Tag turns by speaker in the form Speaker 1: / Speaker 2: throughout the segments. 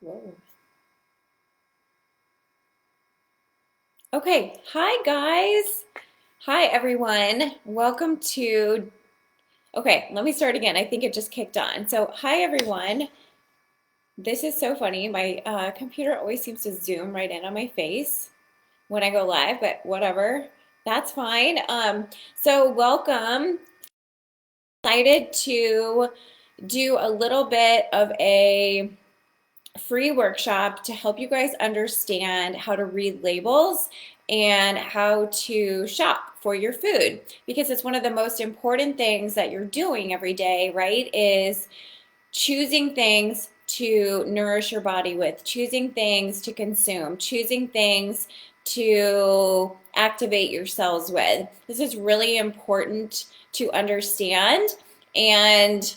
Speaker 1: Whoa. Okay, hi guys. Hi everyone. Welcome to, okay, let me start again. I think it just kicked on. So, hi everyone. This is so funny. My computer always seems to zoom right in on my face when I go live, but whatever. That's fine. So welcome. Excited to do a little bit of a free workshop to help you guys understand how to read labels and how to shop for your food, because it's one of the most important things that you're doing every day, right? Is choosing things to nourish your body with, choosing things to consume, choosing things to activate your cells with. This is really important to understand, and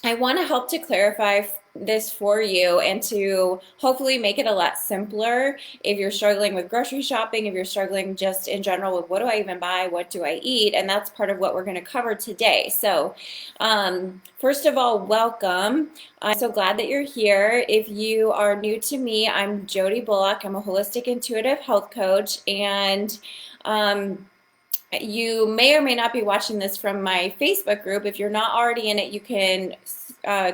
Speaker 1: I want to help to clarify this for you and to hopefully make it a lot simpler if you're struggling with grocery shopping, if you're struggling just in general with what do I even buy, what do I eat, and that's part of what we're going to cover today. So, first of all, welcome. I'm so glad that you're here. If you are new to me, I'm Jody Bullock. I'm a holistic intuitive health coach, and you may or may not be watching this from my Facebook group. If you're not already in it, you can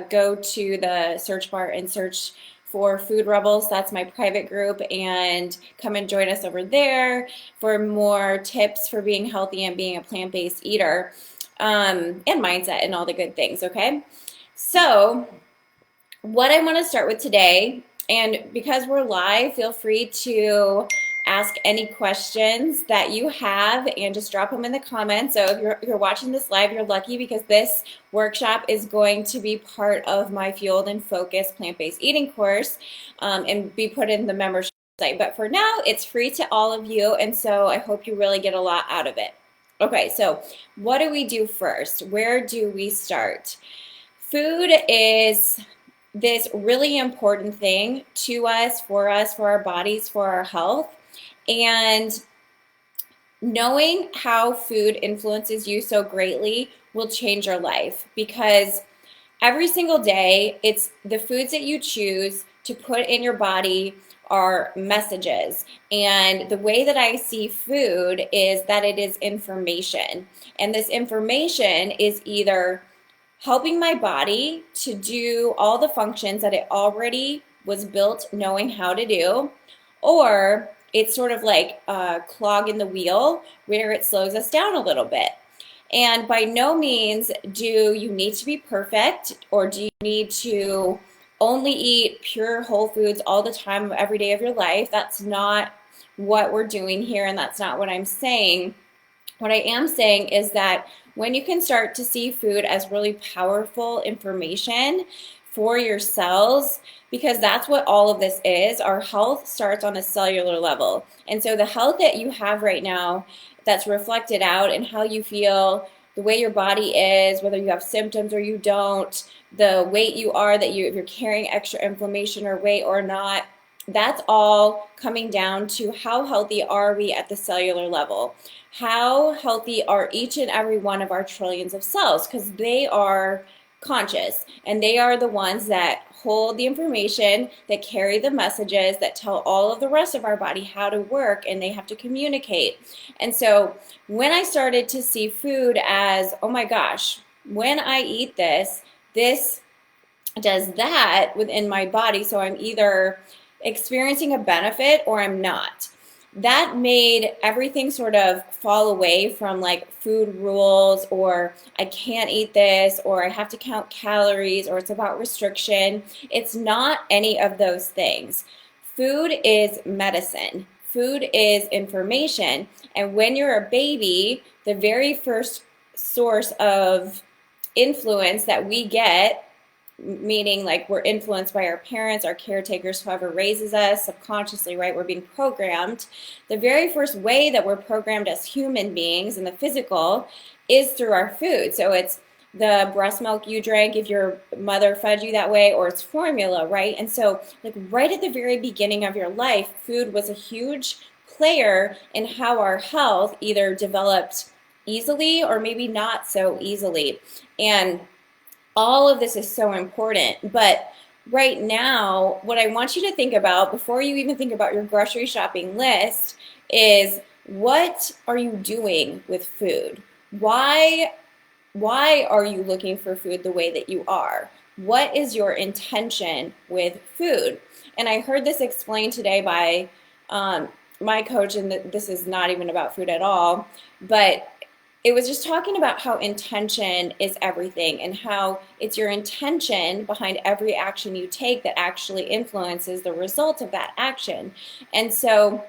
Speaker 1: go to the search bar and search for Food Rebels. That's my private group, and come and join us over there for more tips for being healthy and being a plant-based eater, and mindset and all the good things, okay? So, what I want to start with today, and because we're live, feel free to ask any questions that you have and just drop them in the comments. So if you're watching this live, you're lucky because this workshop is going to be part of my Fueled and Focused plant-based eating course, and be put in the membership site. But for now, it's free to all of you, and so I hope you really get a lot out of it. Okay, so what do we do first? Where do we start? Food is this really important thing to us, for our bodies, for our health. And knowing how food influences you so greatly will change your life, because every single day, it's the foods that you choose to put in your body are messages. And the way that I see food is that it is information. And this information is either helping my body to do all the functions that it already was built knowing how to do, or it's sort of like a clog in the wheel where it slows us down a little bit. And by no means do you need to be perfect, or do you need to only eat pure whole foods all the time, every day of your life. That's not what we're doing here, and that's not what I'm saying. What I am saying is that when you can start to see food as really powerful information for your cells, because that's what all of this is. Our health starts on a cellular level. And so the health that you have right now, that's reflected out in how you feel, the way your body is, whether you have symptoms or you don't, the weight you are, that if you're carrying extra inflammation or weight or not, that's all coming down to how healthy are we at the cellular level. How healthy are each and every one of our trillions of cells, because they are conscious, and they are the ones that hold the information, that carry the messages, that tell all of the rest of our body how to work, and they have to communicate. And so when I started to see food as, oh my gosh, when I eat this, this does that within my body, so I'm either experiencing a benefit or I'm not. That made everything sort of fall away from like food rules, or I can't eat this, or I have to count calories, or it's about restriction. It's not any of those things. Food is medicine. Food is information. And when you're a baby, the very first source of influence that we get, meaning like we're influenced by our parents, our caretakers, whoever raises us subconsciously, right? We're being programmed. The very first way that we're programmed as human beings in the physical is through our food. So it's the breast milk you drank if your mother fed you that way, or it's formula, right? And so like right at the very beginning of your life, food was a huge player in how our health either developed easily or maybe not so easily. And all of this is so important, but right now, what I want you to think about before you even think about your grocery shopping list is, what are you doing with food? Why why are you looking for food the way that you are? What is your intention with food? And I heard this explained today by um, my coach, and this is not even about food at all, but it was just talking about how intention is everything and how it's your intention behind every action you take that actually influences the result of that action. And so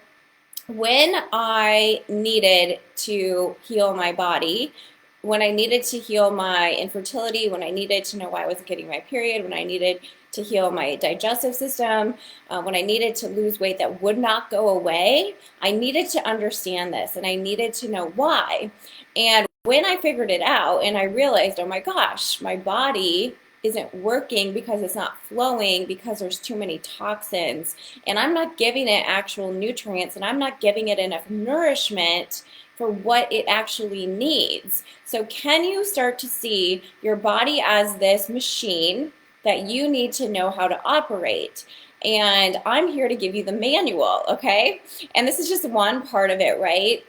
Speaker 1: when I needed to heal my body, when I needed to heal my infertility, when I needed to know why I wasn't getting my period, when I needed to heal my digestive system, when I needed to lose weight that would not go away, I needed to understand this and I needed to know why. And when I figured it out and I realized, oh my gosh, my body isn't working because it's not flowing because there's too many toxins and I'm not giving it actual nutrients and I'm not giving it enough nourishment for what it actually needs. So can you start to see your body as this machine that you need to know how to operate? And I'm here to give you the manual, okay? And this is just one part of it, right?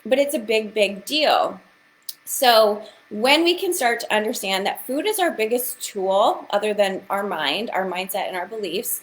Speaker 1: But it's a big, big deal. So when we can start to understand that food is our biggest tool, other than our mind, our mindset, and our beliefs,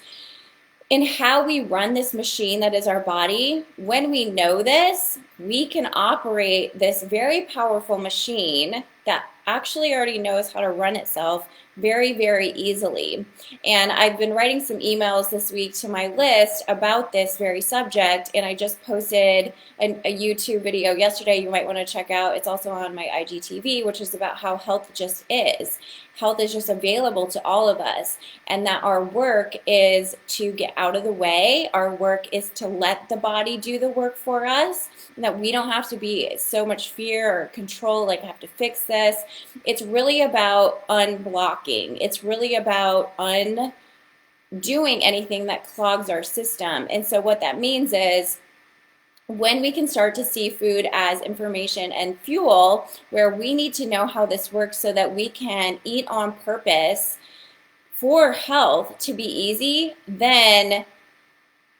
Speaker 1: in how we run this machine that is our body, when we know this, we can operate this very powerful machine that actually already knows how to run itself very, very easily. And I've been writing some emails this week to my list about this very subject, and I just posted a YouTube video yesterday you might want to check out. It's also on my IGTV, which is about how health just is. Health is just available to all of us, and that our work is to get out of the way. Our work is to let the body do the work for us, and that we don't have to be so much fear or control, like I have to fix this. It's really about unblocking. It's really about undoing anything that clogs our system. And so what that means is, when we can start to see food as information and fuel, where we need to know how this works so that we can eat on purpose for health to be easy, then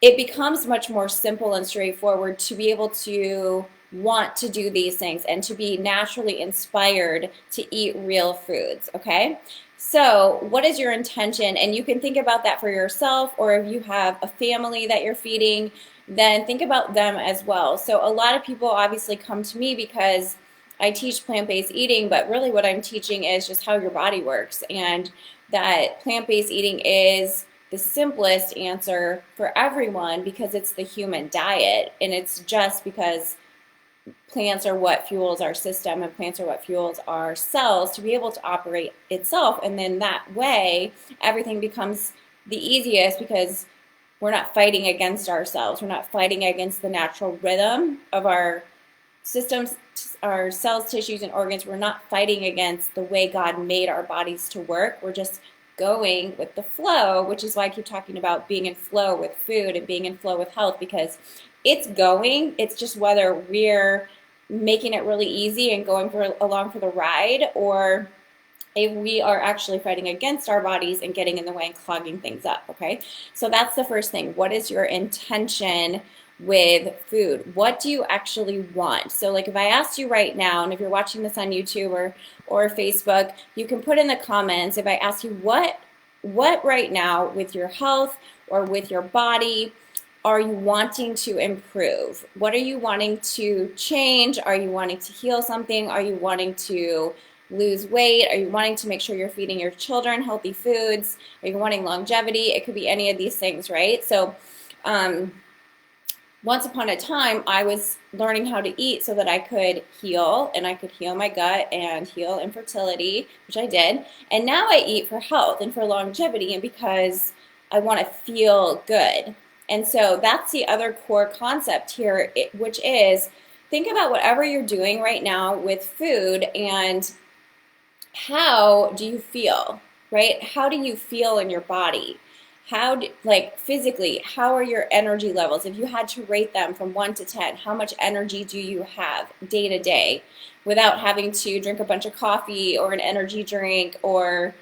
Speaker 1: it becomes much more simple and straightforward to be able to want to do these things and to be naturally inspired to eat real foods, okay? So what is your intention? And you can think about that for yourself, or if you have a family that you're feeding, then think about them as well. So a lot of people obviously come to me because I teach plant-based eating, but really what I'm teaching is just how your body works, and that plant-based eating is the simplest answer for everyone because it's the human diet, and it's just because plants are what fuels our system and plants are what fuels our cells to be able to operate itself. And then that way, everything becomes the easiest because we're not fighting against ourselves. We're not fighting against the natural rhythm of our systems, our cells, tissues, and organs. We're not fighting against the way God made our bodies to work. We're just going with the flow, which is why I keep talking about being in flow with food and being in flow with health, because it's going. It's just whether we're making it really easy and going along for the ride, or if we are actually fighting against our bodies and getting in the way and clogging things up, okay? So that's the first thing. What is your intention with food? What do you actually want? So like if I asked you right now, and if you're watching this on YouTube or Facebook, you can put in the comments, if I ask you what right now with your health or with your body are you wanting to improve? What are you wanting to change? Are you wanting to heal something? Are you wanting to lose weight? Are you wanting to make sure you're feeding your children healthy foods? Are you wanting longevity? It could be any of these things, right? So once upon a time, I was learning how to eat so that I could heal, and I could heal my gut and heal infertility, which I did. And now I eat for health and for longevity and because I want to feel good. And so that's the other core concept here, which is, think about whatever you're doing right now with food and how do you feel, right? How do you feel in your body? Like physically, how are your energy levels? If you had to rate them from 1 to 10, how much energy do you have day to day without having to drink a bunch of coffee or an energy drink or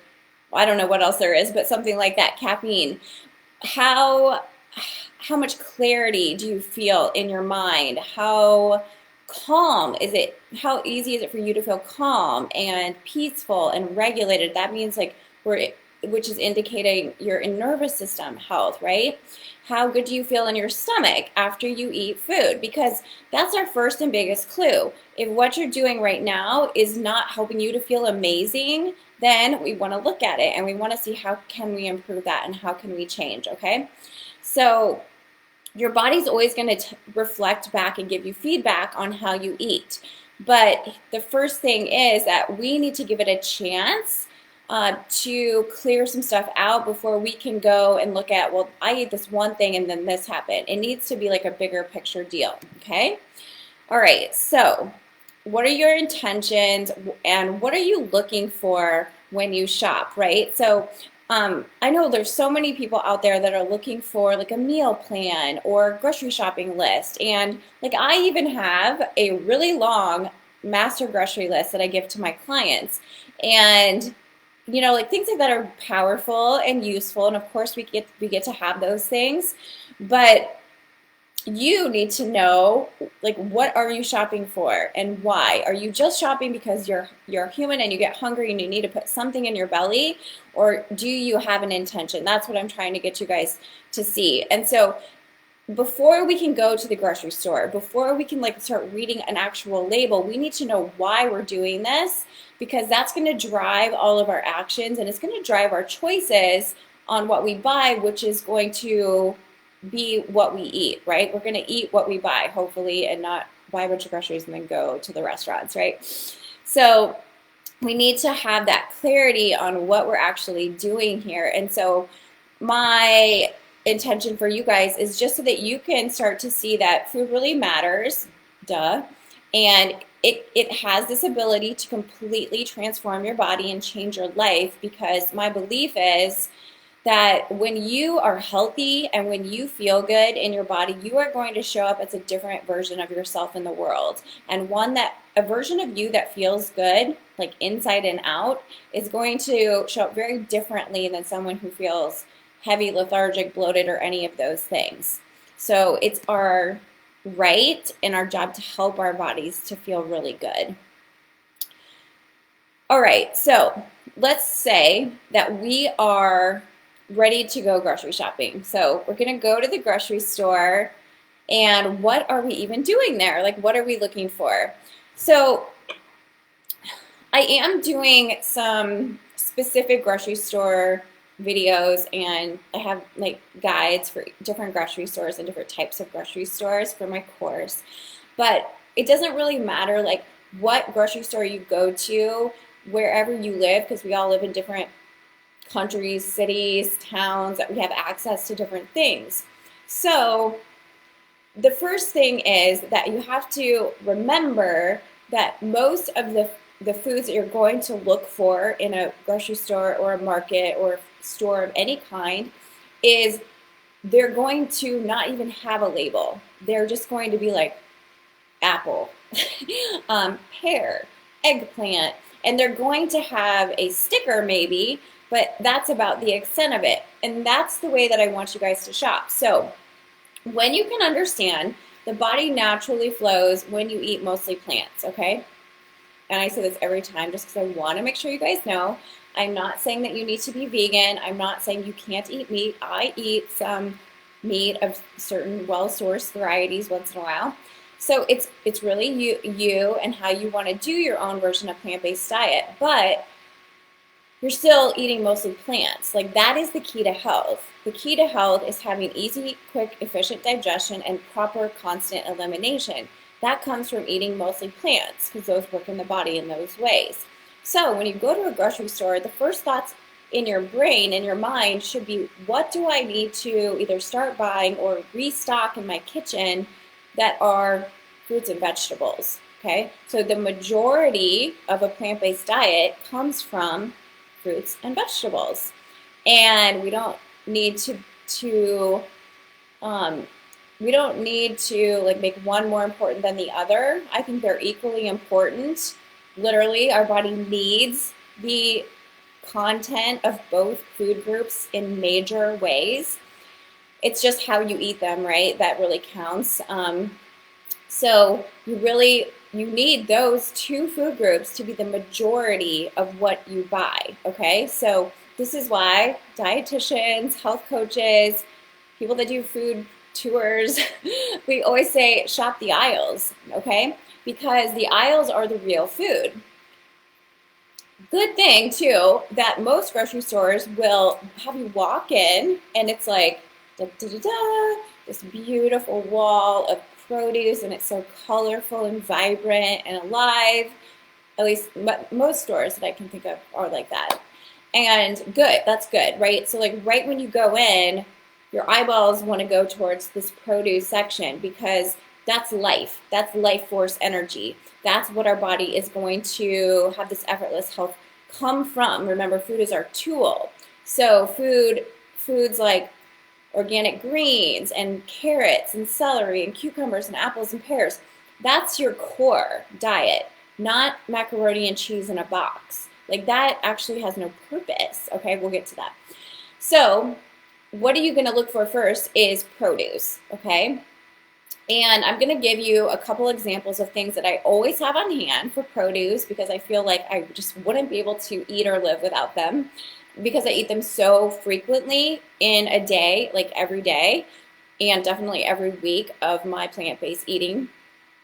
Speaker 1: I don't know what else there is, but something like that, caffeine. How how much clarity do you feel in your mind? How calm is it? How easy is it for you to feel calm and peaceful and regulated? That means like we're which is indicating your nervous system health, right? How good do you feel in your stomach after you eat food? Because that's our first and biggest clue. If what you're doing right now is not helping you to feel amazing, then we want to look at it and we want to see how can we improve that and how can we change, okay? So your body's always going to reflect back and give you feedback on how you eat. But the first thing is that we need to give it a chance to clear some stuff out before we can go and look at, well, I ate this one thing and then this happened. It needs to be like a bigger picture deal, okay? All right, so what are your intentions and what are you looking for when you shop, right? So I know there's so many people out there that are looking for like a meal plan or grocery shopping list. And like I even have a really long master grocery list that I give to my clients. And you know, like things like that are powerful and useful. And of course we get to have those things. But you need to know like what are you shopping for and why. Are you just shopping because you're human and you get hungry and you need to put something in your belly, or do you have an intention? That's what I'm trying to get you guys to see. And so before we can go to the grocery store, before we can like start reading an actual label, we need to know why we're doing this, because that's going to drive all of our actions and it's going to drive our choices on what we buy, which is going to be what we eat, right? We're going to eat what we buy, hopefully, and not buy a bunch of groceries and then go to the restaurants, right? So we need to have that clarity on what we're actually doing here. And so my intention for you guys is just so that you can start to see that food really matters, duh, and it has this ability to completely transform your body and change your life, because my belief is that when you are healthy and when you feel good in your body, you are going to show up as a different version of yourself in the world. And a version of you that feels good, like inside and out, is going to show up very differently than someone who feels heavy, lethargic, bloated, or any of those things. So it's our right and our job to help our bodies to feel really good. All right, so let's say that we are ready to go grocery shopping. So we're going to go to the grocery store, and what are we even doing there? Like, what are we looking for? So I am doing some specific grocery store videos, and I have like guides for different grocery stores and different types of grocery stores for my course. But it doesn't really matter like what grocery store you go to, wherever you live, because we all live in different countries, cities, towns, that we have access to different things. So the first thing is that you have to remember that most of the foods that you're going to look for in a grocery store or a market or a store of any kind is they're going to not even have a label. They're just going to be like apple, pear, eggplant, and they're going to have a sticker maybe, but that's about the extent of it. And that's the way that I want you guys to shop. So when you can understand, the body naturally flows when you eat mostly plants, okay? And I say this every time just because I want to make sure you guys know. I'm not saying that you need to be vegan. I'm not saying you can't eat meat. I eat some meat of certain well-sourced varieties once in a while. So it's really you and how you want to do your own version of plant-based diet. But you're still eating mostly plants. Like that is the key to health. The key to health is having easy, quick, efficient digestion and proper constant elimination. That comes from eating mostly plants because those work in the body in those ways. So when you go to a grocery store, the first thoughts in your brain and your mind should be, what do I need to either start buying or restock in my kitchen that are fruits and vegetables, okay? So the majority of a plant-based diet comes from fruits and vegetables. And we don't need to like make one more important than the other. I think they're equally important. Literally, our body needs the content of both food groups in major ways. It's just how you eat them, right? That really counts. So you need those two food groups to be the majority of what you buy, okay? So this is why dietitians, health coaches, people that do food tours, we always say shop the aisles, okay? Because the aisles are the real food. Good thing too that most grocery stores will have you walk in and it's like da, da, da, da, this beautiful wall of produce, and it's so colorful and vibrant and alive. At least most stores that I can think of are like that. And good, that's good, right? So like right when you go in, your eyeballs want to go towards this produce section because that's life. That's life force energy. That's what our body is going to have this effortless health come from. Remember, food is our tool. So foods like organic greens and carrots and celery and cucumbers and apples and pears, that's your core diet, not macaroni and cheese in a box. Like that actually has no purpose. Okay, we'll get to that. So what are you going to look for first is produce, okay? And I'm going to give you a couple examples of things that I always have on hand for produce because I feel like I just wouldn't be able to eat or live without them because I eat them so frequently in a day, like every day, and definitely every week of my plant-based eating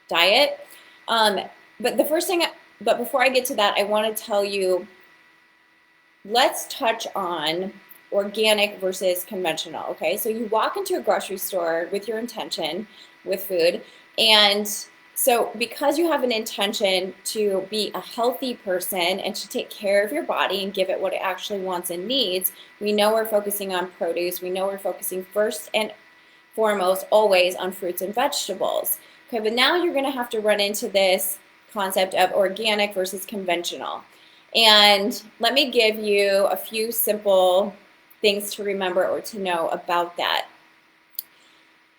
Speaker 1: diet. But before I get to that, I want to tell you, let's touch on organic versus conventional, okay? So you walk into a grocery store with your intention with food, and so because you have an intention to be a healthy person and to take care of your body and give it what it actually wants and needs, we know we're focusing on produce. We know we're focusing first and foremost always on fruits and vegetables. Okay, but now you're going to have to run into this concept of organic versus conventional. And let me give you a few simple things to remember or to know about that.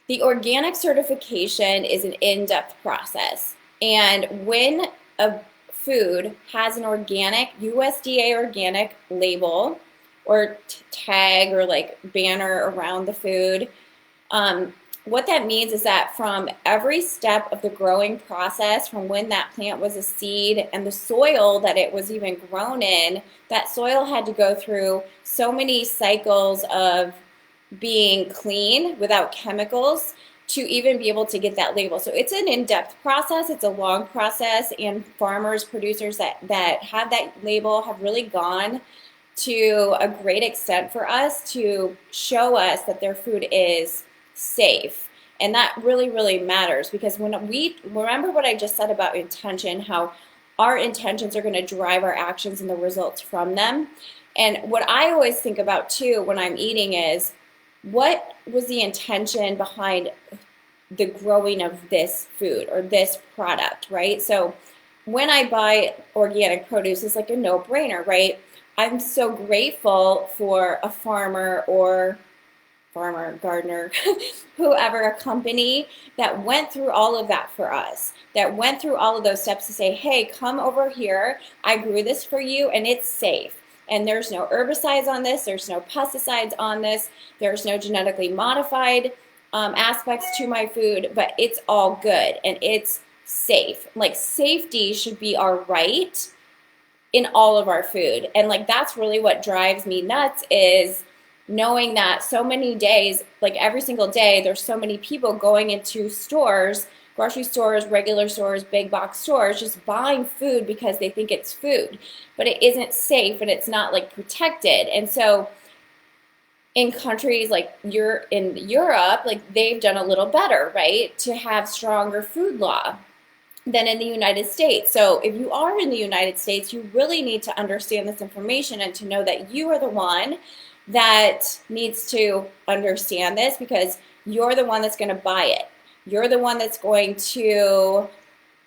Speaker 1: The organic certification is an in-depth process. And when a food has an organic, USDA organic label or tag or like banner around the food, what that means is that from every step of the growing process, from when that plant was a seed and the soil that it was even grown in, that soil had to go through so many cycles of being clean without chemicals to even be able to get that label. So it's an in-depth process, it's a long process, and farmers, producers that have that label have really gone to a great extent for us to show us that their food is safe. And that really, really matters because when we remember what I just said about intention, how our intentions are going to drive our actions and the results from them. And what I always think about too when I'm eating is, what was the intention behind the growing of this food or this product, right? So when I buy organic produce, it's like a no-brainer, right? I'm so grateful for a farmer, gardener, whoever, a company that went through all of that for us, that went through all of those steps to say, hey, come over here, I grew this for you and it's safe. And there's no herbicides on this, there's no pesticides on this, there's no genetically modified aspects to my food, but it's all good and it's safe. Like safety should be our right in all of our food. And like that's really what drives me nuts is knowing that so many days, like every single day, there's so many people going into stores, grocery stores, regular stores, big box stores, just buying food because they think it's food, but it isn't safe and it's not like protected. And so in countries like in Europe, like they've done a little better, right, to have stronger food law than in the United States. So if you are in the United States, you really need to understand this information and to know that you are the one that needs to understand this because you're the one that's going to buy it. You're the one that's going to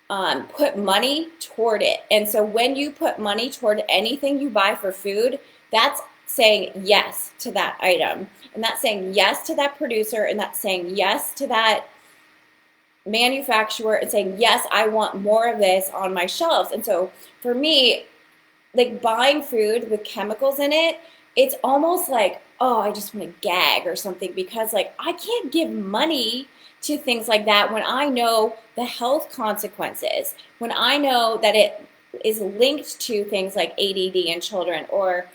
Speaker 1: put money toward it. And so when you put money toward anything you buy for food, that's saying yes to that item. And that's saying yes to that producer, and that's saying yes to that manufacturer, and saying, yes, I want more of this on my shelves. And so for me, like buying food with chemicals in it, it's almost like, oh, I just want to gag or something because like I can't give money to things like that when I know the health consequences, when I know that it is linked to things like ADD in children or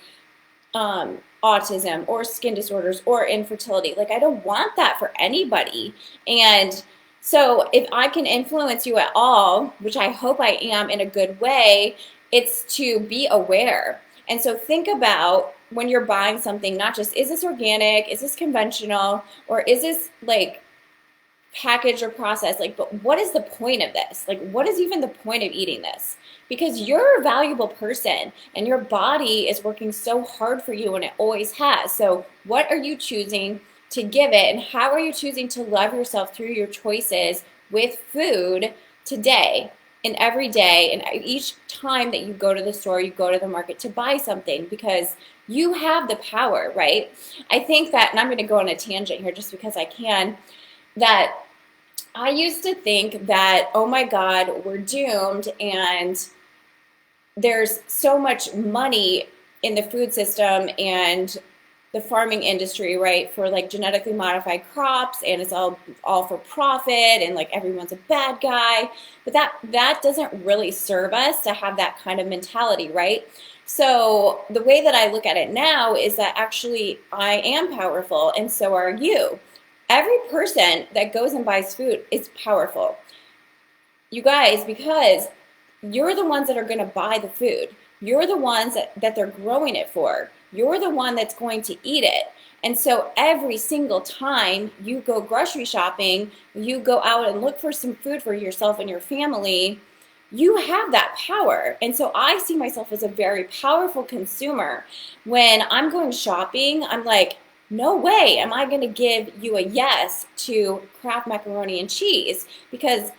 Speaker 1: autism or skin disorders or infertility. Like, I don't want that for anybody. And so, if I can influence you at all, which I hope I am in a good way, it's to be aware. And so, think about when you're buying something, not just is this organic, is this conventional, or is this like packaged or processed, like, but what is the point of this? Like, what is even the point of eating this? Because you're a valuable person and your body is working so hard for you and it always has. So what are you choosing to give it, and how are you choosing to love yourself through your choices with food today and every day and each time that you go to the store, you go to the market to buy something? Because you have the power, right? I think that, and I'm going to go on a tangent here just because I can, that I used to think that, oh my God, we're doomed and there's so much money in the food system and the farming industry, right, for like genetically modified crops, and it's all for profit, and like everyone's a bad guy. But that doesn't really serve us to have that kind of mentality, right? So the way that I look at it now is that actually I am powerful, and so are you. Every person that goes and buys food is powerful, you guys, because you're the ones that are going to buy the food. You're the ones that they're growing it for. You're the one that's going to eat it. And so every single time you go grocery shopping, you go out and look for some food for yourself and your family, you have that power. And so I see myself as a very powerful consumer. When I'm going shopping, I'm like, no way am I going to give you a yes to Kraft macaroni and cheese, because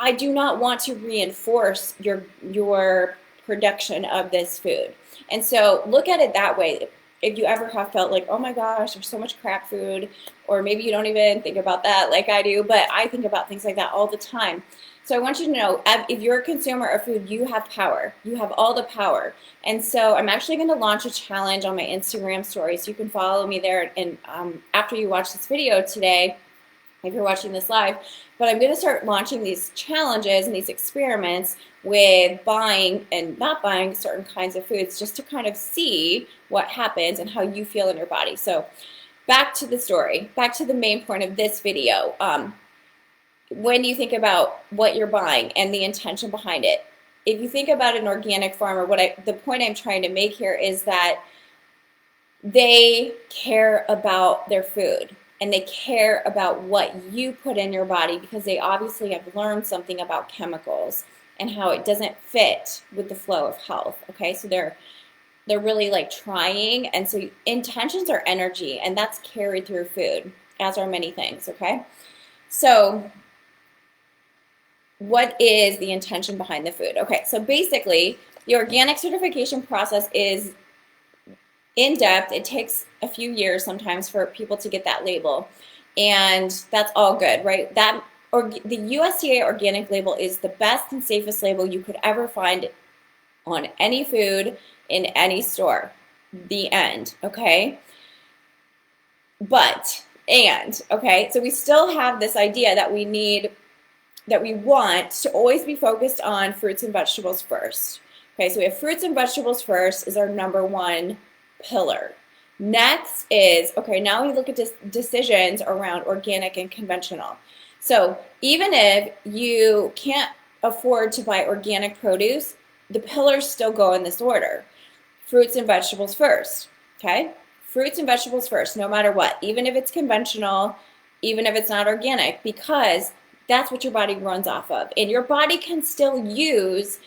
Speaker 1: I do not want to reinforce your production of this food. And so look at it that way. If you ever have felt like, oh my gosh, there's so much crap food, or maybe you don't even think about that like I do, but I think about things like that all the time. So I want you to know, if you're a consumer of food, you have power. You have all the power. And so I'm actually going to launch a challenge on my Instagram story, so you can follow me there. And after you watch this video today, if you're watching this live, but I'm going to start launching these challenges and these experiments with buying and not buying certain kinds of foods, just to kind of see what happens and how you feel in your body. So back to the story, back to the main point of this video. When you think about what you're buying and the intention behind it, if you think about an organic farmer, the point I'm trying to make here is that they care about their food and they care about what you put in your body, because they obviously have learned something about chemicals and how it doesn't fit with the flow of health. Okay, so they're really like trying, and so intentions are energy, and that's carried through food, as are many things. Okay, so what is the intention behind the food? Okay, so basically the organic certification process is in depth. It takes a few years sometimes for people to get that label, and that's all good, right? The USDA organic label is the best and safest label you could ever find on any food in any store. The end. Okay, okay, so we still have this idea that we want to always be focused on fruits and vegetables first. Okay, so we have fruits and vegetables first is our number one pillar. Next is, okay, now we look at decisions around organic and conventional. So even if you can't afford to buy organic produce, the pillars still go in this order. Fruits and vegetables first, okay? Fruits and vegetables first, no matter what, even if it's conventional, even if it's not organic, because that's what your body runs off of. And your body can still use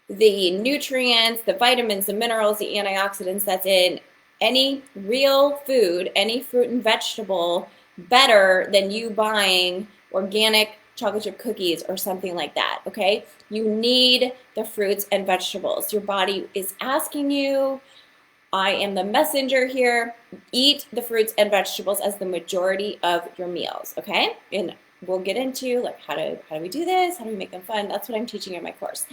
Speaker 1: the nutrients, the vitamins, the minerals, the antioxidants that's in any real food, any fruit and vegetable, better than you buying organic chocolate chip cookies or something like that, okay? You need the fruits and vegetables. Your body is asking you, I am the messenger here, eat the fruits and vegetables as the majority of your meals, okay? And we'll get into like how do we do this? How do we make them fun? That's what I'm teaching in my course.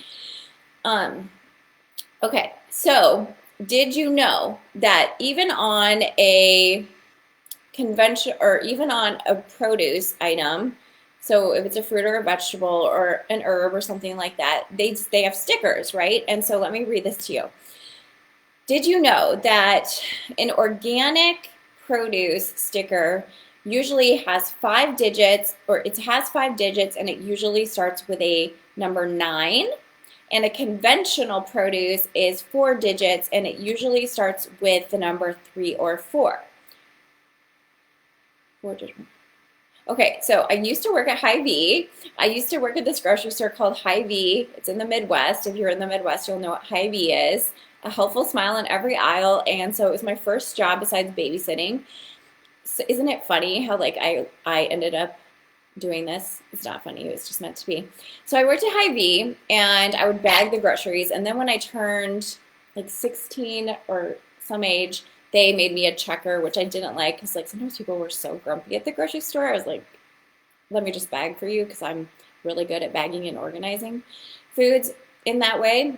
Speaker 1: Okay, so did you know that even on a convention or even on a produce item, so if it's a fruit or a vegetable or an herb or something like that, they have stickers, right? And so let me read this to you. Did you know that an organic produce sticker usually has 5 digits, or it has 5 digits, and it usually starts with a number 9? And a conventional produce is 4 digits, and it usually starts with the number 3 or 4. 4 digits. Okay, so I used to work at Hy-Vee. I used to work at this grocery store called Hy-Vee. It's in the Midwest. If you're in the Midwest, you'll know what Hy-Vee is. A helpful smile in every aisle, and so it was my first job besides babysitting. So isn't it funny how like I ended up doing this? It's not funny. It was just meant to be. So I worked at Hy-Vee, and I would bag the groceries, and then when I turned like 16 or some age, they made me a checker, which I didn't like because like sometimes people were so grumpy at the grocery store. I was like, let me just bag for you because I'm really good at bagging and organizing foods in that way.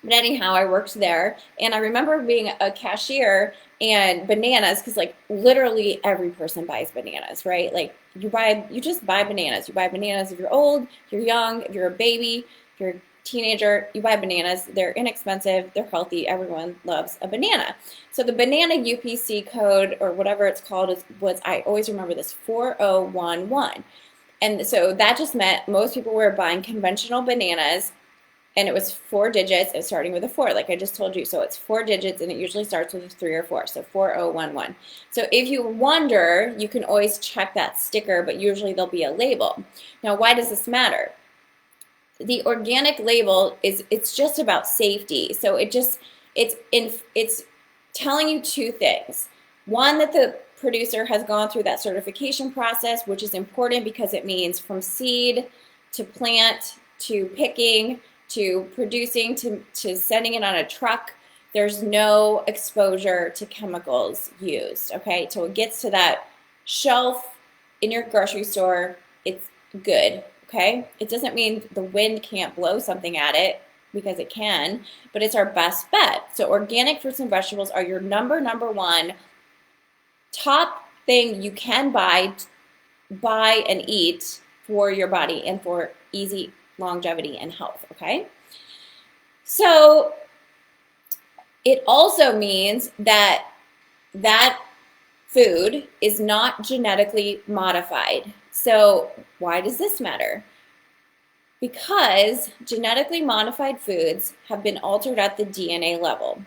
Speaker 1: But anyhow, I worked there, and I remember being a cashier and bananas, because like literally every person buys bananas, right? Like you just buy bananas. You buy bananas if you're old, you're young, if you're a baby, if you're a teenager, you buy bananas. They're inexpensive, they're healthy, everyone loves a banana. So the banana UPC code, or whatever it's called, was I always remember this, 4011. And so that just meant most people were buying conventional bananas, and it was 4 digits and starting with a 4, like I just told you. So it's 4 digits, and it usually starts with a 3 or 4, so 4011. So if you wonder, you can always check that sticker, but usually there'll be a label. Now, why does this matter? The organic label it's just about safety. So it's telling you 2 things. One, that the producer has gone through that certification process, which is important because it means from seed to plant to picking to producing to sending it on a truck, there's no exposure to chemicals used, okay? So it gets to that shelf in your grocery store, it's good, okay? It doesn't mean the wind can't blow something at it, because it can, but it's our best bet. So organic fruits and vegetables are your number one top thing you can buy and eat for your body and for easy longevity and health, okay? So it also means that that food is not genetically modified. So why does this matter? Because genetically modified foods have been altered at the DNA level.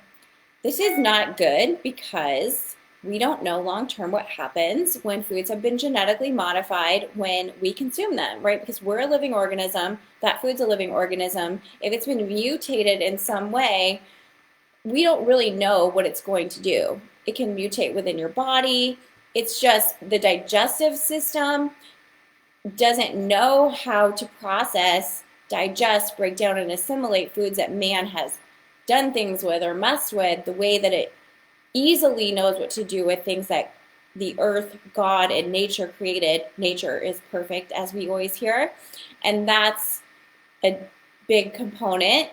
Speaker 1: This is not good because we don't know long-term what happens when foods have been genetically modified when we consume them, right? Because we're a living organism, that food's a living organism. If it's been mutated in some way, we don't really know what it's going to do. It can mutate within your body. It's just the digestive system doesn't know how to process, digest, break down, and assimilate foods that man has done things with or messed with the way that it easily knows what to do with things that the earth, God, and nature created. Nature is perfect, as we always hear, and that's a big component.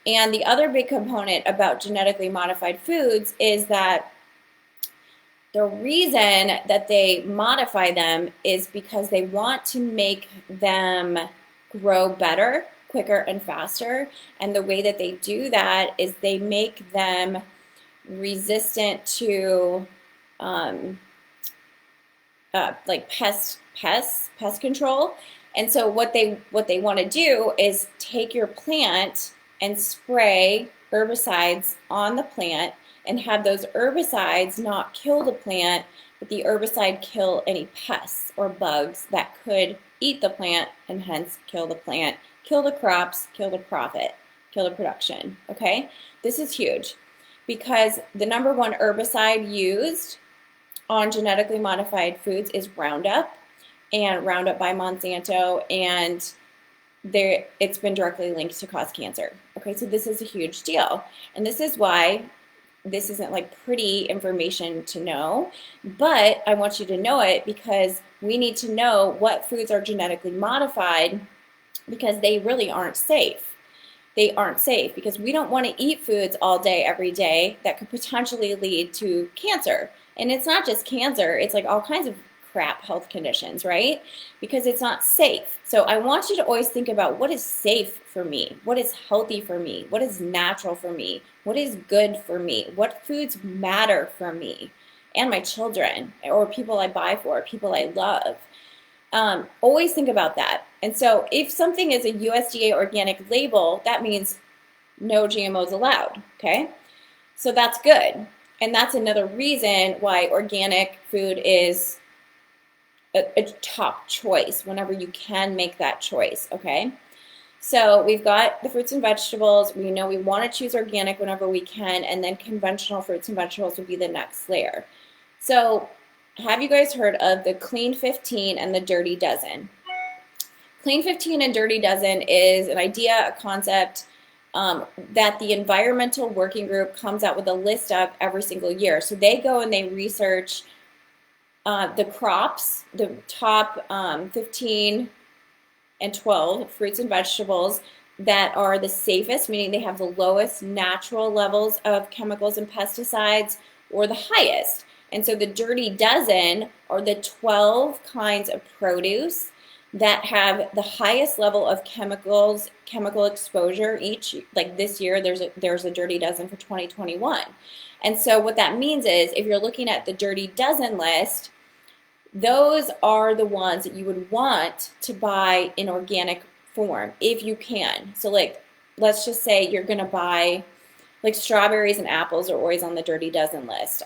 Speaker 1: And the other big component about genetically modified foods is that the reason that they modify them is because they want to make them grow better, quicker, and faster. And the way that they do that is they make them resistant to like pest control. And so what they want to do is take your plant and spray herbicides on the plant and have those herbicides not kill the plant, but the herbicide kill any pests or bugs that could eat the plant and hence kill the plant, kill the crops, kill the profit, kill the production, okay? This is huge because the number one herbicide used on genetically modified foods is Roundup, and Roundup by Monsanto, and it's been directly linked to cause cancer. Okay, so this is a huge deal, and this is why this isn't like pretty information to know, but I want you to know it because we need to know what foods are genetically modified because they really aren't safe. they aren't safe because we don't want to eat foods all day, every day that could potentially lead to cancer. And it's not just cancer, it's like all kinds of crap health conditions, right? Because it's not safe. So I want you to always think about what is safe for me, what is healthy for me, what is natural for me, what is good for me, what foods matter for me and my children or people I buy for, people I love. Always think about that. And so if something is a USDA organic label, that means no GMOs allowed, okay? So that's good. And that's another reason why organic food is a top choice whenever you can make that choice, okay? So we've got the fruits and vegetables. We know we want to choose organic whenever we can, and then conventional fruits and vegetables would be the next layer. So have you guys heard of the Clean 15 and the Dirty Dozen? Clean 15 and Dirty Dozen is an idea, a concept that the Environmental Working Group comes out with a list of every single year. So they go and they research the crops, the top 15 and 12 fruits and vegetables that are the safest, meaning they have the lowest natural levels of chemicals and pesticides, or the highest. And so the Dirty Dozen are the 12 kinds of produce that have the highest level of chemical exposure each. Like this year, there's a Dirty Dozen for 2021. And so what that means is if you're looking at the Dirty Dozen list, those are the ones that you would want to buy in organic form if you can. So like, let's just say you're gonna buy, like strawberries and apples are always on the Dirty Dozen list.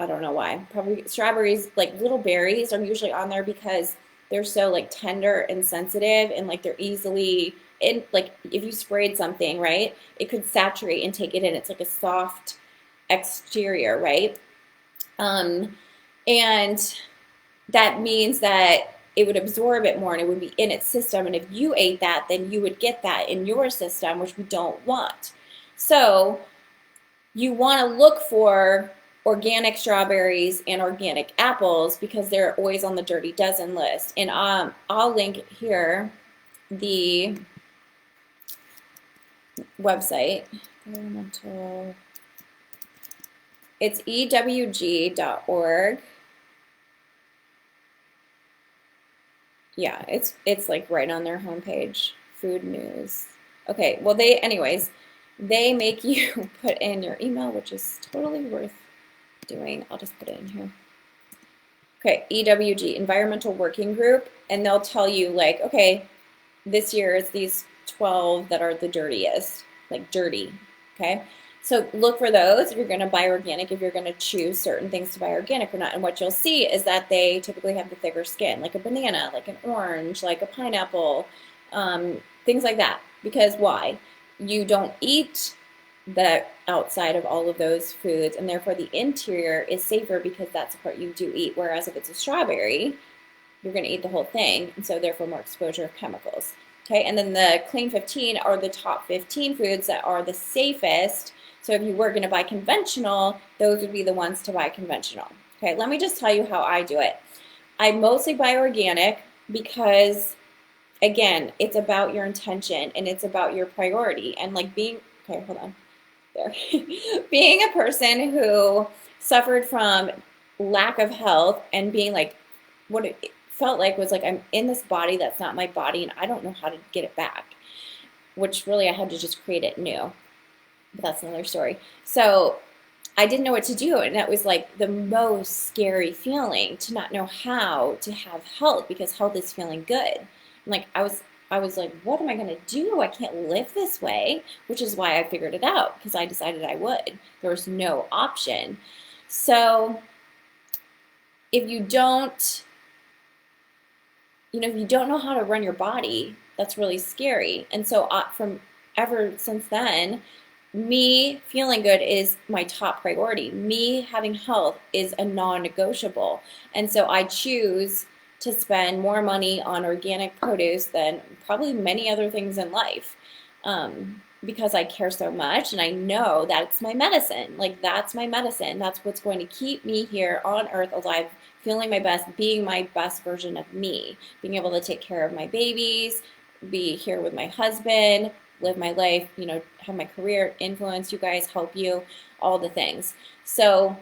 Speaker 1: I don't know why. Probably strawberries, like little berries are usually on there because they're so like tender and sensitive, and like they're easily in, like if you sprayed something, right, it could saturate and take it in. It's like a soft exterior, right? And that means that it would absorb it more and it would be in its system. And if you ate that, then you would get that in your system, which we don't want. So you want to look for organic strawberries and organic apples because they're always on the Dirty Dozen list. And I'll link here the website. It's ewg.org. Yeah, it's like right on their homepage, food news. Okay, well they make you put in your email, which is totally worth doing. I'll just put it in here. Okay, EWG, Environmental Working Group, and they'll tell you like, okay, this year it's these 12 that are the dirtiest, like dirty, okay? So look for those if you're going to buy organic, if you're going to choose certain things to buy organic or not. And what you'll see is that they typically have the thicker skin, like a banana, like an orange, like a pineapple, things like that. Because why? You don't eat the outside of all of those foods, and therefore the interior is safer because that's the part you do eat. Whereas if it's a strawberry, you're going to eat the whole thing, and so therefore more exposure of chemicals. Okay, and then the Clean 15 are the top 15 foods that are the safest. So if you were going to buy conventional, those would be the ones to buy conventional. Okay, let me just tell you how I do it. I mostly buy organic because, again, it's about your intention and it's about your priority. And like being, okay, hold on, there. Being a person who suffered from lack of health and being like, what it felt like was like, I'm in this body that's not my body and I don't know how to get it back, which really I had to just create it new. But that's another story. So I didn't know what to do, and that was like the most scary feeling, to not know how to have health, because health is feeling good. And like I was like, what am I going to do? I can't live this way, which is why I figured it out, because I decided I would. There was no option. So if you don't, if you don't know how to run your body, that's really scary. And so from ever since then, me feeling good is my top priority. Me having health is a non-negotiable. And so I choose to spend more money on organic produce than probably many other things in life, because I care so much and I know that it's my medicine. Like, that's my medicine. That's what's going to keep me here on earth alive, feeling my best, being my best version of me, being able to take care of my babies, be here with my husband, live my life, you know, have my career, influence you guys, help you, all the things. So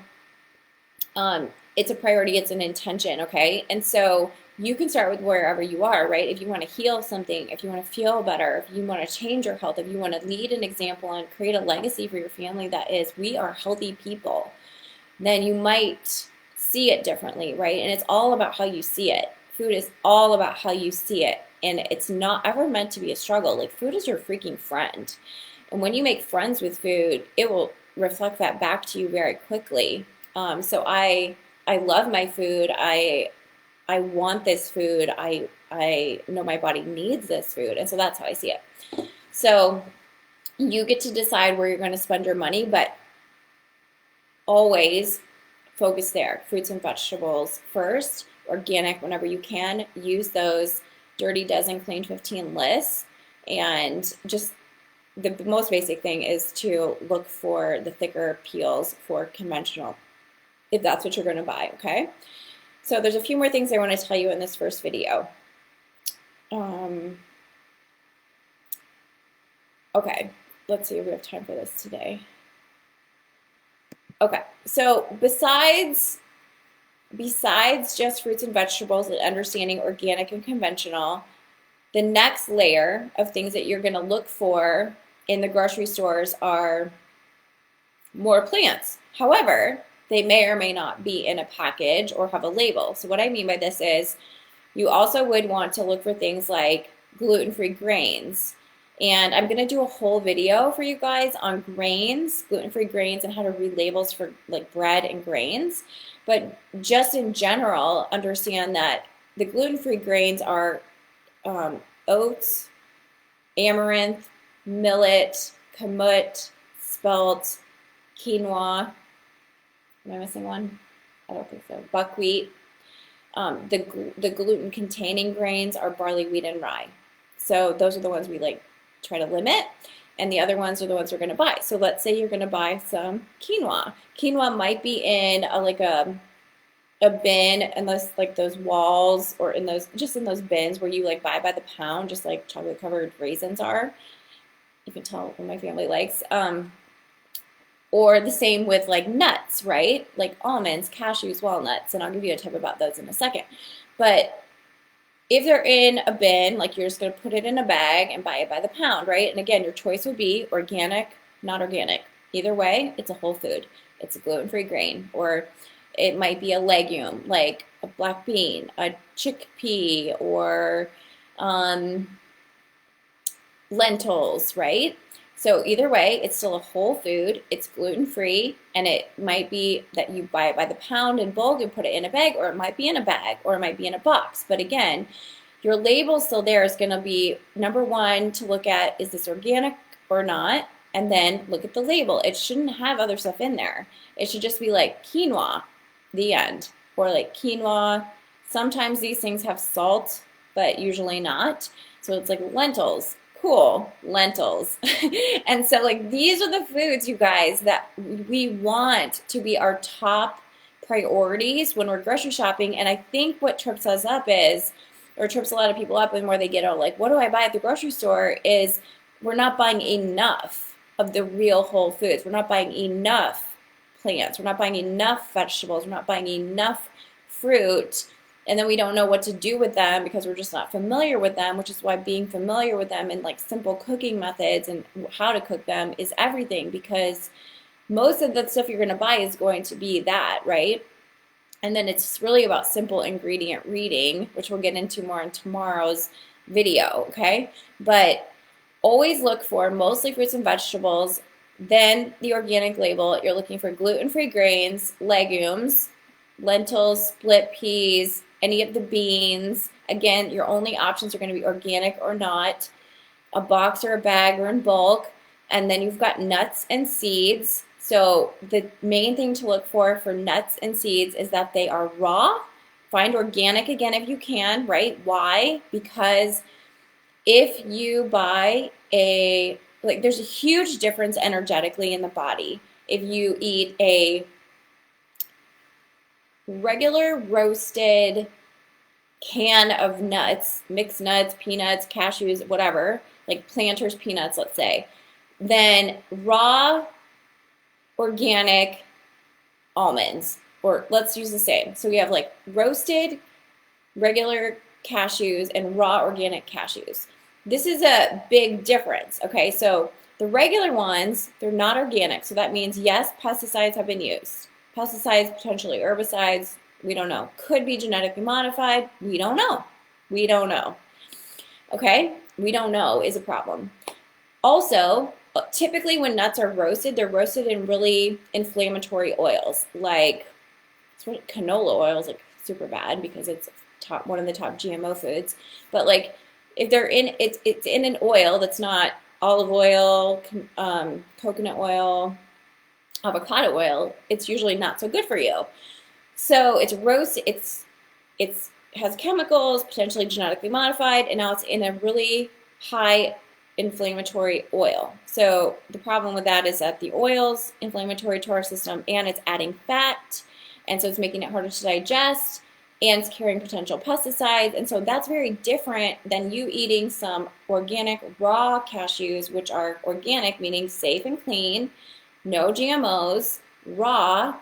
Speaker 1: it's a priority, it's an intention, okay? And so you can start with wherever you are, right? If you want to heal something, if you want to feel better, if you want to change your health, if you want to lead an example and create a legacy for your family that is, we are healthy people, then you might see it differently, right? And it's all about how you see it. Food is all about how you see it. And it's not ever meant to be a struggle. Like, food is your freaking friend. And when you make friends with food, it will reflect that back to you very quickly. So I love my food. I want this food. I know my body needs this food. And so that's how I see it. So you get to decide where you're going to spend your money, but always focus there. Fruits and vegetables first, organic whenever you can. Use those Dirty Dozen, Clean 15 lists. And just the most basic thing is to look for the thicker peels for conventional, if that's what you're going to buy, okay? So there's a few more things I want to tell you in this first video. Okay, let's see if we have time for this today. Okay, so besides just fruits and vegetables and understanding organic and conventional, the next layer of things that you're going to look for in the grocery stores are more plants. However, they may or may not be in a package or have a label. So what I mean by this is you also would want to look for things like gluten-free grains. And I'm going to do a whole video for you guys on grains, gluten-free grains, and how to read labels for like bread and grains. But just in general, understand that the gluten-free grains are oats, amaranth, millet, kamut, spelt, quinoa. Am I missing one? I don't think so. Buckwheat. The gluten-containing grains are barley, wheat, and rye. So those are the ones we like try to limit, and the other ones are the ones we're going to buy. So let's say you're going to buy some quinoa. Quinoa might be in a bin, and those walls, or in those bins where you like buy by the pound, just like chocolate covered raisins are. You can tell what my family likes. Or the same with like nuts, right? Like almonds, cashews, walnuts, and I'll give you a tip about those in a second. But if they're in a bin, like you're just going to put it in a bag and buy it by the pound, right? And again, your choice would be organic, not organic. Either way, it's a whole food. It's a gluten-free grain, or it might be a legume like a black bean, a chickpea, or lentils, right? So either way, it's still a whole food, it's gluten-free, and it might be that you buy it by the pound in bulk and put it in a bag, or it might be in a bag, or it might be in a box. But again, your label still there is going to be number one to look at, is this organic or not? And then look at the label. It shouldn't have other stuff in there. It should just be like quinoa, the end, or like quinoa. Sometimes these things have salt, but usually not. So it's like lentils. Cool, lentils. And so like these are the foods, you guys, that we want to be our top priorities when we're grocery shopping. And I think what trips us up is, or trips a lot of people up, and where they get all like, what do I buy at the grocery store, is we're not buying enough of the real whole foods. We're not buying enough plants. We're not buying enough vegetables. We're not buying enough fruit. And then we don't know what to do with them because we're just not familiar with them, which is why being familiar with them and like simple cooking methods and how to cook them is everything, because most of the stuff you're going to buy is going to be that, right? And then it's really about simple ingredient reading, which we'll get into more in tomorrow's video, okay? But always look for mostly fruits and vegetables, then the organic label. You're looking for gluten-free grains, legumes, lentils, split peas, any of the beans. Again, your only options are going to be organic or not, a box or a bag or in bulk. And then you've got nuts and seeds. So the main thing to look for nuts and seeds is that they are raw. Find organic again if you can, right? Why? Because if you buy there's a huge difference energetically in the body. If you eat a regular roasted can of nuts, mixed nuts, peanuts, cashews, whatever, like Planters peanuts, let's say, than raw organic almonds. Or let's use the same. So we have like roasted regular cashews and raw organic cashews. This is a big difference, okay? So the regular ones, they're not organic. So that means, yes, pesticides have been used. Pesticides, potentially herbicides, we don't know. Could be genetically modified, we don't know. We don't know, okay? We don't know is a problem. Also, typically when nuts are roasted, they're roasted in really inflammatory oils, like canola oil is like super bad because it's one of the top GMO foods. But like if they're in it's in an oil that's not olive oil, coconut oil, avocado oil, it's usually not so good for you. So it's roast, it's has chemicals, potentially genetically modified, and now it's in a really high inflammatory oil. So the problem with that is that the oil's inflammatory to our system and it's adding fat, and so it's making it harder to digest, and it's carrying potential pesticides. And so that's very different than you eating some organic raw cashews, which are organic, meaning safe and clean, no GMOs, raw.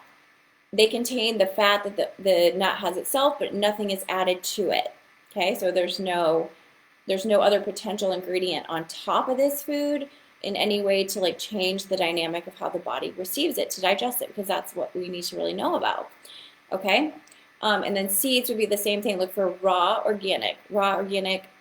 Speaker 1: They contain the fat that the nut has itself, but nothing is added to it. Okay, so there's no other potential ingredient on top of this food in any way to like change the dynamic of how the body receives it to digest it, because that's what we need to really know about. Okay, and then seeds would be the same thing. Look for raw organic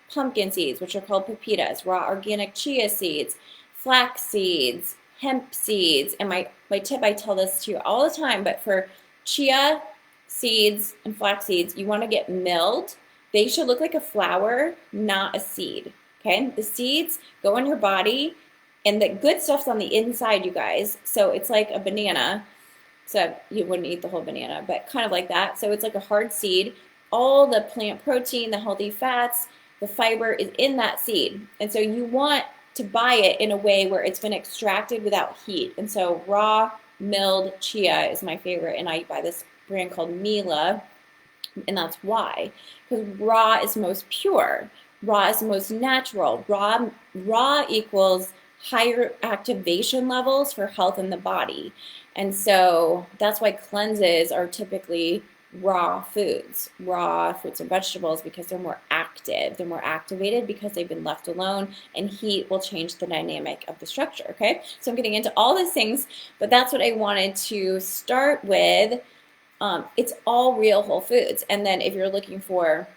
Speaker 1: pumpkin seeds, which are called pepitas, raw organic chia seeds, flax seeds, hemp seeds. And my tip, I tell this to you all the time, but for chia seeds and flax seeds, you want to get milled. They should look like a flower, not a seed. Okay, the seeds go in your body, and the good stuff's on the inside, you guys. So it's like a banana. So you wouldn't eat the whole banana, but kind of like that. So it's like a hard seed. All the plant protein, the healthy fats, the fiber is in that seed. And so you want to buy it in a way where it's been extracted without heat. And so raw milled chia is my favorite, and I buy this brand called Mila, and that's why. Because raw is most pure. Raw is most natural. Raw equals higher activation levels for health in the body. And so that's why cleanses are typically raw foods, raw fruits and vegetables, because they're more active. They're more activated because they've been left alone, and heat will change the dynamic of the structure, okay? So I'm getting into all these things, but that's what I wanted to start with. It's all real whole foods. And then if you're looking for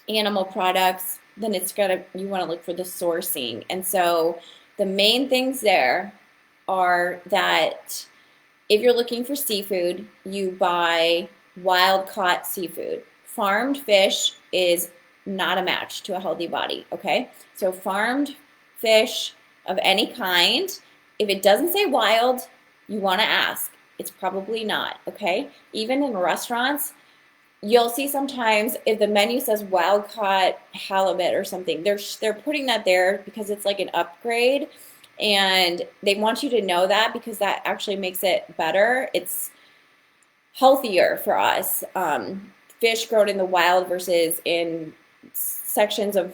Speaker 1: animal products, then you want to look for the sourcing. And so the main things there are that if you're looking for seafood, you buy wild caught seafood. Farmed fish is not a match to a healthy body, okay? So farmed fish of any kind, if it doesn't say wild, you want to ask. It's probably not, okay? Even in restaurants, you'll see sometimes if the menu says wild caught halibut or something, they're putting that there because it's like an upgrade, and they want you to know that because that actually makes it better. It's healthier for us. Fish grown in the wild versus in sections of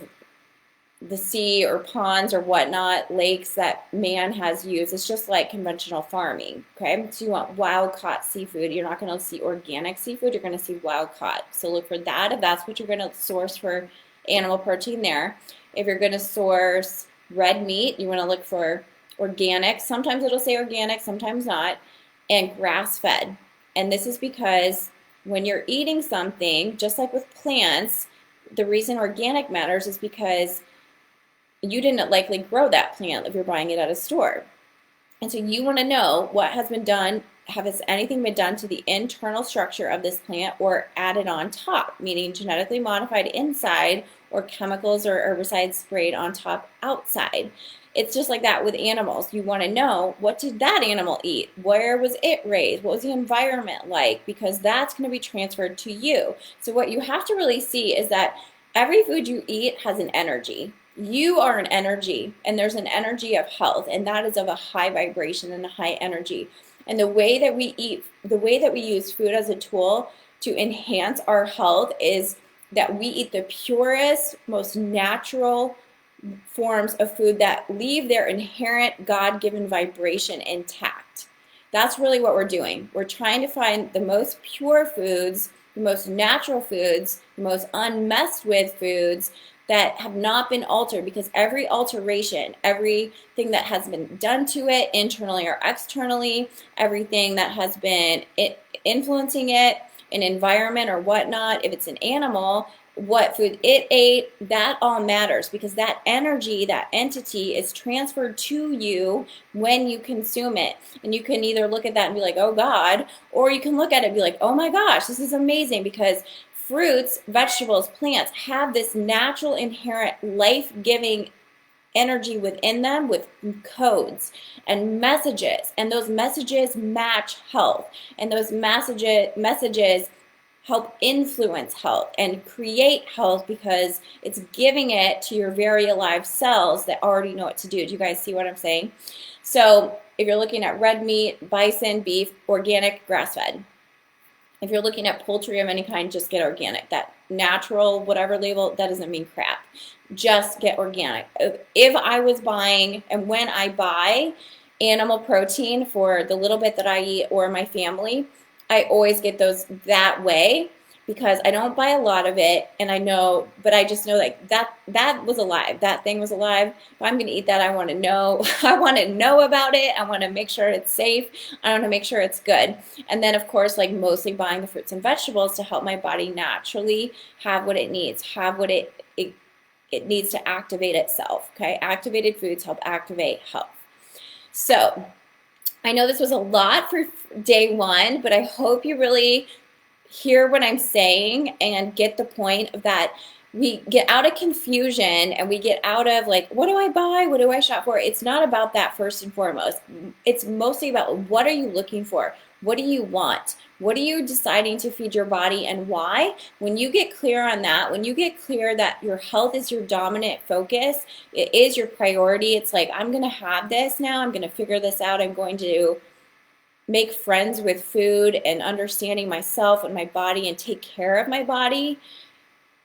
Speaker 1: the sea or ponds or whatnot, lakes that man has used. It's just like conventional farming, okay? So you want wild caught seafood. You're not going to see organic seafood. You're going to see wild caught. So look for that if that's what you're going to source for animal protein there. If you're going to source red meat, you want to look for organic. Sometimes it'll say organic, sometimes not, and grass-fed. And this is because when you're eating something, just like with plants, the reason organic matters is because you didn't likely grow that plant if you're buying it at a store. And so you want to know what has been done. Has anything been done to the internal structure of this plant or added on top, meaning genetically modified inside or chemicals or herbicides sprayed on top outside? It's just like that with animals. You want to know, what did that animal eat? Where was it raised? What was the environment like? Because that's going to be transferred to you. So what you have to really see is that every food you eat has an energy. You are an energy, and there's an energy of health, and that is of a high vibration and a high energy. And the way that we eat, the way that we use food as a tool to enhance our health is that we eat the purest, most natural, forms of food that leave their inherent God-given vibration intact. That's really what we're doing. We're trying to find the most pure foods, the most natural foods, the most unmessed with foods that have not been altered, because every alteration, everything that has been done to it internally or externally, everything that has been influencing it, an environment or whatnot, if it's an animal, what food it ate, that all matters, because that energy, that entity is transferred to you when you consume it. And you can either look at that and be like, oh God, or you can look at it and be like, oh my gosh, this is amazing, because fruits, vegetables, plants have this natural inherent life-giving energy within them with codes and messages, and those messages match health, and those messages help influence health and create health, because it's giving it to your very alive cells that already know what to do. Do you guys see what I'm saying? So if you're looking at red meat, bison, beef, organic, grass-fed. If you're looking at poultry of any kind, just get organic. That natural, whatever label, that doesn't mean crap. Just get organic. If I was buying, and when I buy animal protein for the little bit that I eat or my family, I always get those that way, because I don't buy a lot of it, and I know, but I just know like that was alive. That thing was alive. If I'm gonna eat that, I want to know. I want to know about it. I want to make sure it's safe. I want to make sure it's good. And then of course, like mostly buying the fruits and vegetables to help my body naturally have what it needs, have what it needs to activate itself. Okay, activated foods help activate health. So I know this was a lot for day one, but I hope you really hear what I'm saying and get the point of that. We get out of confusion and we get out of like, what do I buy? What do I shop for? It's not about that first and foremost. It's mostly about, what are you looking for? What do you want? What are you deciding to feed your body, and why? When you get clear on that, when you get clear that your health is your dominant focus, it is your priority. It's like, I'm going to have this now. I'm going to figure this out. I'm going to make friends with food and understanding myself and my body and take care of my body.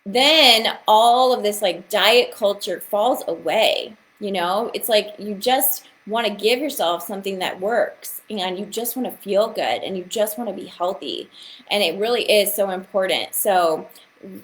Speaker 1: Then all of this like diet culture falls away. You know, it's like you just want to give yourself something that works, and you just want to feel good, and you just want to be healthy. And it really is so important. So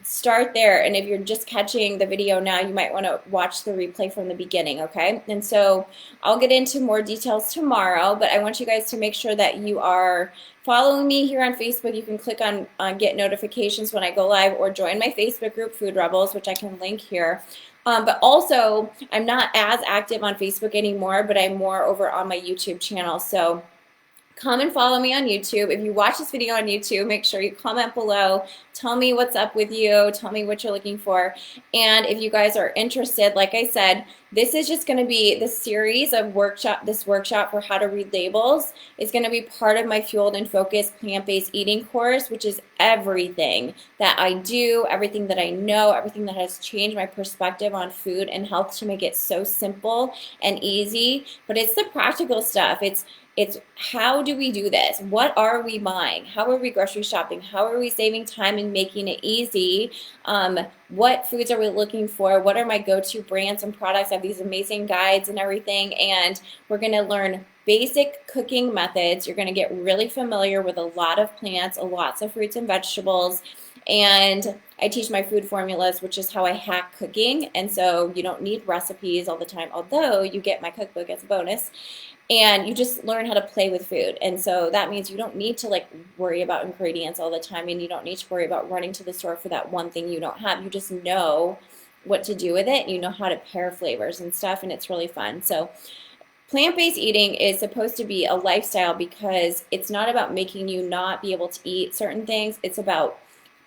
Speaker 1: start there, and if you're just catching the video now, you might want to watch the replay from the beginning, okay? And so I'll get into more details tomorrow, but I want you guys to make sure that you are following me here on Facebook. You can click on get notifications when I go live, or join my Facebook group, Food Rebels, which I can link here. But also, I'm not as active on Facebook anymore, but I'm more over on my YouTube channel. So come and follow me on YouTube. If you watch this video on YouTube, make sure you comment below. Tell me what's up with you. Tell me what you're looking for. And if you guys are interested, like I said, this is just going to be the series of this workshop for how to read labels is going to be part of my Fueled and Focused plant-based eating course, which is everything that I do, everything that I know, everything that has changed my perspective on food and health to make it so simple and easy. But it's the practical stuff. It's how do we do this? What are we buying? How are we grocery shopping? How are we saving time and making it easy? What foods are we looking for? What are my go-to brands and products? I have these amazing guides and everything, and we're going to learn basic cooking methods. You're going to get really familiar with a lot of plants, lots of fruits and vegetables, and I teach my food formulas, which is how I hack cooking. And so you don't need recipes all the time, although you get my cookbook as a bonus. And you just learn how to play with food. And so that means you don't need to like worry about ingredients all the time, and you don't need to worry about running to the store for that one thing you don't have. You just know what to do with it, and you know how to pair flavors and stuff, and it's really fun. So plant-based eating is supposed to be a lifestyle, because it's not about making you not be able to eat certain things. It's about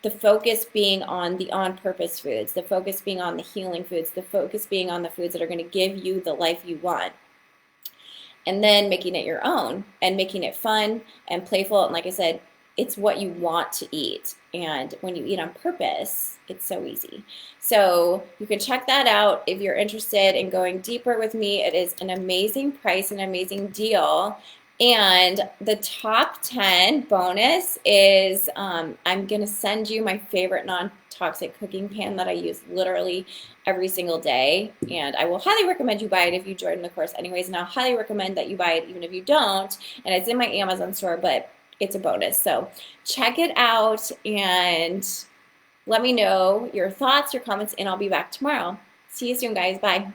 Speaker 1: the focus being on the on-purpose foods, the focus being on the healing foods, the focus being on the foods that are going to give you the life you want. And then making it your own and making it fun and playful. And like I said, it's what you want to eat. And when you eat on purpose, it's so easy. So you can check that out if you're interested in going deeper with me. It is an amazing price, an amazing deal. And the top 10 bonus is I'm going to send you my favorite non-toxic cooking pan that I use literally every single day. And I will highly recommend you buy it if you join the course anyways. And I'll highly recommend that you buy it even if you don't. And it's in my Amazon store, but it's a bonus. So check it out and let me know your thoughts, your comments, and I'll be back tomorrow. See you soon, guys. Bye.